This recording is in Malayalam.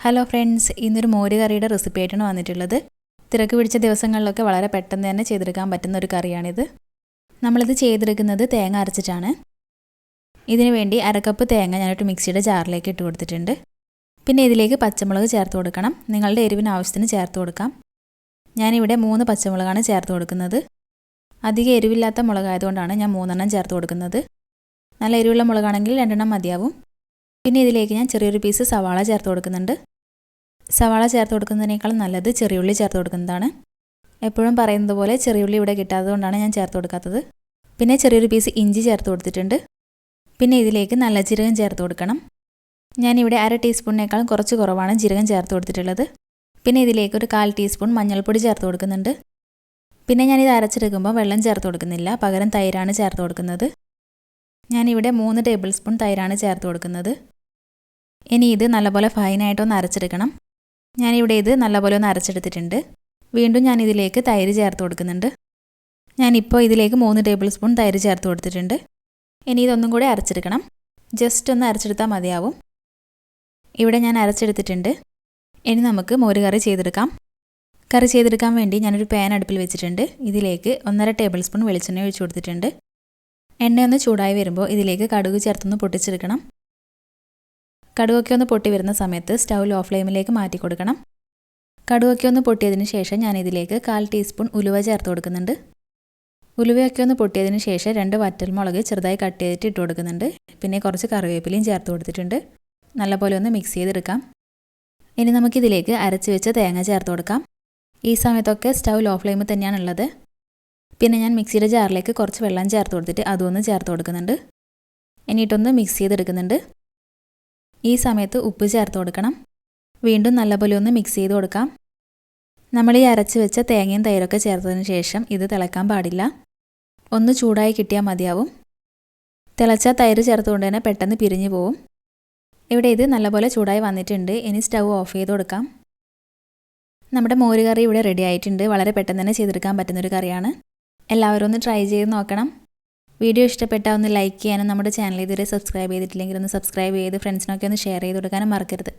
ഹലോ ഫ്രണ്ട്സ്, ഇന്നൊരു മോര് കറിയുടെ റെസിപ്പി ആയിട്ടാണ് വന്നിട്ടുള്ളത്. തിരക്ക് പിടിച്ച ദിവസങ്ങളിലൊക്കെ വളരെ പെട്ടെന്ന് തന്നെ ചെയ്തെടുക്കാൻ പറ്റുന്ന ഒരു കറിയാണിത്. നമ്മളിത് ചെയ്തെടുക്കുന്നത് തേങ്ങ അരച്ചിട്ടാണ്. ഇതിനു വേണ്ടി അരക്കപ്പ് തേങ്ങ ഞാനൊരു മിക്സിയുടെ ജാറിലേക്ക് ഇട്ട് കൊടുത്തിട്ടുണ്ട്. പിന്നെ ഇതിലേക്ക് പച്ചമുളക് ചേർത്ത് കൊടുക്കണം. നിങ്ങളുടെ എരിവിന് ആവശ്യത്തിന് ചേർത്ത് കൊടുക്കാം. ഞാനിവിടെ 3 പച്ചമുളകാണ് ചേർത്ത് കൊടുക്കുന്നത്. അധികം എരിവില്ലാത്ത മുളകായതുകൊണ്ടാണ് ഞാൻ 3 ചേർത്ത് കൊടുക്കുന്നത്. നല്ല എരിവുള്ള മുളകാണെങ്കിൽ 2 മതിയാവും. പിന്നെ ഇതിലേക്ക് ഞാൻ ചെറിയൊരു പീസ് സവാള ചേർത്ത് കൊടുക്കുന്നുണ്ട്. സവാള ചേർത്ത് കൊടുക്കുന്നതിനേക്കാൾ നല്ലത് ചെറിയുള്ളി ചേർത്ത് കൊടുക്കുന്നതാണ്. എപ്പോഴും പറയുന്നത് പോലെ ചെറിയുള്ളി ഇവിടെ കിട്ടാത്തതുകൊണ്ടാണ് ഞാൻ ചേർത്ത് കൊടുക്കാത്തത്. പിന്നെ ചെറിയൊരു പീസ് ഇഞ്ചി ചേർത്ത് കൊടുത്തിട്ടുണ്ട്. പിന്നെ ഇതിലേക്ക് നല്ല ജീരകം ചേർത്ത് കൊടുക്കണം. ഞാനിവിടെ 1/2 ടീസ്പൂണിനേക്കാളും കുറച്ച് കുറവാണ് ജീരകം ചേർത്ത് കൊടുത്തിട്ടുള്ളത്. പിന്നെ ഇതിലേക്ക് ഒരു 1/4 ടീസ്പൂൺ മഞ്ഞൾപ്പൊടി ചേർത്ത് കൊടുക്കുന്നുണ്ട്. പിന്നെ ഞാനിത് അരച്ചെടുക്കുമ്പോൾ വെള്ളം ചേർത്ത് കൊടുക്കുന്നില്ല, പകരം തൈരാണ് ചേർത്ത് കൊടുക്കുന്നത്. ഞാനിവിടെ 3 ടേബിൾ സ്പൂൺ തൈരാണ് ചേർത്ത് കൊടുക്കുന്നത്. ഇനി ഇത് നല്ലപോലെ ഫൈനായിട്ടൊന്ന് അരച്ചെടുക്കണം. ഞാനിവിടെ ഇത് നല്ലപോലെ ഒന്ന് അരച്ചെടുത്തിട്ടുണ്ട്. വീണ്ടും ഞാനിതിലേക്ക് തൈര് ചേർത്ത് കൊടുക്കുന്നുണ്ട്. ഞാനിപ്പോൾ ഇതിലേക്ക് 3 ടേബിൾ സ്പൂൺ തൈര് ചേർത്ത് കൊടുത്തിട്ടുണ്ട്. ഇനി ഇതൊന്നും കൂടി അരച്ചെടുക്കണം. ജസ്റ്റ് ഒന്ന് അരച്ചെടുത്താൽ മതിയാവും. ഇവിടെ ഞാൻ അരച്ചെടുത്തിട്ടുണ്ട്. ഇനി നമുക്ക് മോര് കറി ചെയ്തെടുക്കാം. കറി ചെയ്തെടുക്കാൻ വേണ്ടി ഞാനൊരു പാൻ അടുപ്പിൽ വെച്ചിട്ടുണ്ട്. ഇതിലേക്ക് 1.5 ടേബിൾ സ്പൂൺ വെളിച്ചെണ്ണ ഒഴിച്ചു കൊടുത്തിട്ടുണ്ട്. എണ്ണയൊന്ന് ചൂടായി വരുമ്പോൾ ഇതിലേക്ക് കടുക് ചേർത്തൊന്ന് പൊട്ടിച്ചെടുക്കണം. കടുകൊക്കെ ഒന്ന് പൊട്ടി വരുന്ന സമയത്ത് സ്റ്റൗ ലോ ഫ്ലെയിമിലേക്ക് മാറ്റി കൊടുക്കണം. കടുകൊക്കെ ഒന്ന് പൊട്ടിയതിന് ശേഷം ഞാനിതിലേക്ക് 1/4 ടീസ്പൂൺ ഉലുവ ചേർത്ത് കൊടുക്കുന്നുണ്ട്. ഉലുവയൊക്കെ ഒന്ന് പൊട്ടിയതിന് ശേഷം 2 വറ്റൽമുളക് ചെറുതായി കട്ട് ചെയ്തിട്ട് ഇട്ട് കൊടുക്കുന്നുണ്ട്. പിന്നെ കുറച്ച് കറിവേപ്പിലയും ചേർത്ത് കൊടുത്തിട്ടുണ്ട്. നല്ലപോലെ ഒന്ന് മിക്സ് ചെയ്തെടുക്കാം. ഇനി നമുക്കിതിലേക്ക് അരച്ച് വെച്ച തേങ്ങ ചേർത്ത് കൊടുക്കാം. ഈ സമയത്തൊക്കെ സ്റ്റൗ ലോ ഫ്ലെയിമിൽ തന്നെയാണുള്ളത്. പിന്നെ ഞാൻ മിക്സിയുടെ ജാറിലേക്ക് കുറച്ച് വെള്ളം ചേർത്ത് കൊടുത്തിട്ട് അതൊന്ന് ചേർത്ത് കൊടുക്കുന്നുണ്ട്. എന്നിട്ടൊന്ന് മിക്സ് ചെയ്തെടുക്കുന്നുണ്ട്. ഈ സമയത്ത് ഉപ്പ് ചേർത്ത് കൊടുക്കണം. വീണ്ടും നല്ലപോലെ ഒന്ന് മിക്സ് ചെയ്ത് കൊടുക്കാം. നമ്മൾ ഈ അരച്ച് വെച്ച തേങ്ങയും തൈരൊക്കെ ചേർത്തതിന് ശേഷം ഇത് തിളക്കാൻ പാടില്ല. ഒന്ന് ചൂടായി കിട്ടിയാൽ മതിയാവും. തിളച്ച തൈര് ചേർത്തുകൊണ്ട് തന്നെ പെട്ടെന്ന് പിരിഞ്ഞു പോവും. ഇവിടെ ഇത് നല്ലപോലെ ചൂടായി വന്നിട്ടുണ്ട്. ഇനി സ്റ്റൗ ഓഫ് ചെയ്ത് കൊടുക്കാം. നമ്മുടെ മോര് കറി ഇവിടെ റെഡി ആയിട്ടുണ്ട്. വളരെ പെട്ടെന്ന് തന്നെ ചെയ്തെടുക്കാൻ പറ്റുന്നൊരു കറിയാണ്. എല്ലാവരും ഒന്ന് ട്രൈ ചെയ്ത് നോക്കണം. വീഡിയോ ഇഷ്ടപ്പെട്ടാൽ ഒന്ന് ലൈക്ക് ചെയ്യാനും നമ്മുടെ ചാനൽ ഇതുവരെ സബ്സ്ക്രൈബ് ചെയ്തിട്ടില്ലെങ്കിൽ ഒന്ന് സബ്സ്ക്രൈബ് ചെയ്ത് ഫ്രണ്ട്സിനൊക്കെ ഒന്ന് ഷെയർ ചെയ്ത് കൊടുക്കാനും മറക്കരുത്.